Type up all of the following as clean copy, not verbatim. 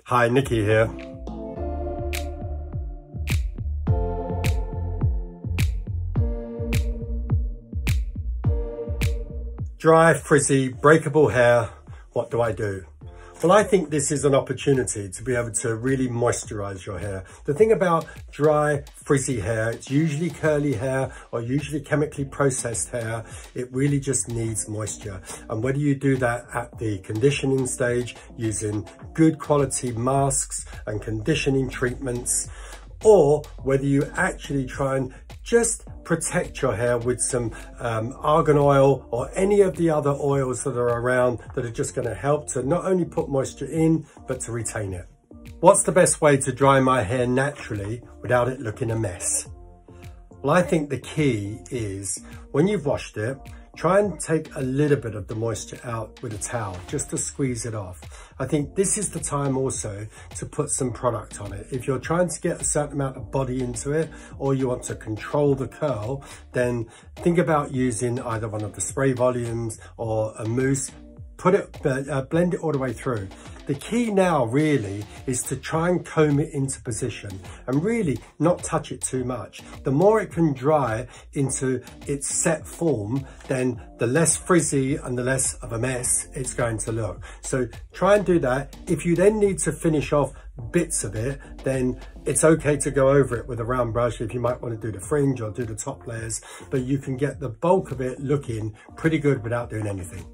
Hi, Nicky here. Dry, frizzy, breakable hair, what do I do? Well, I think this is an opportunity to be able to really moisturize your hair. The thing about dry, frizzy hair, it's usually curly hair or usually chemically processed hair. It really just needs moisture. And whether you do that at the conditioning stage using good quality masks and conditioning treatments, or whether you actually try and just protect your hair with some argan oil or any of the other oils that are around that are just going to help to not only put moisture in, but to retain it. What's the best way to dry my hair naturally without it looking a mess? Well, I think the key is when you've washed it, try and take a little bit of the moisture out with a towel just to squeeze it off. I think this is the time also to put some product on it. If you're trying to get a certain amount of body into it or you want to control the curl, then think about using either one of the spray volumes or a mousse. Put it, blend it all the way through. The key now really is to try and comb it into position and really not touch it too much. The more it can dry into its set form, then the less frizzy and the less of a mess it's going to look. So try and do that. If you then need to finish off bits of it, then it's okay to go over it with a round brush if you might want to do the fringe or do the top layers, but you can get the bulk of it looking pretty good without doing anything.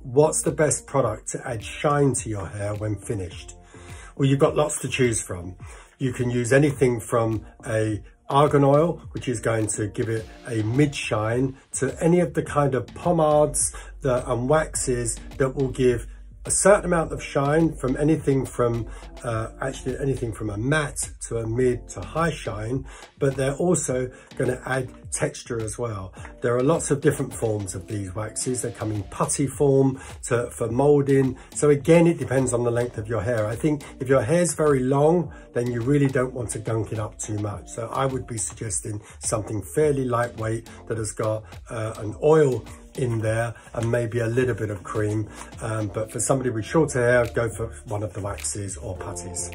What's the best product to add shine to your hair when finished? Well, you've got lots to choose from. You can use anything from a argan oil, which is going to give it a mid shine, to any of the kind of pomades and waxes that will give a certain amount of shine, from anything from actually anything from a matte to a mid to high shine, but they're also going to add texture as well. There are lots of different forms of these waxes. They come in putty form for molding. So again, it depends on the length of your hair. I think if your hair's very long, then you really don't want to gunk it up too much. So I would be suggesting something fairly lightweight that has got an oil in there and maybe a little bit of cream, but for somebody with shorter hair, go for one of the waxes or putties.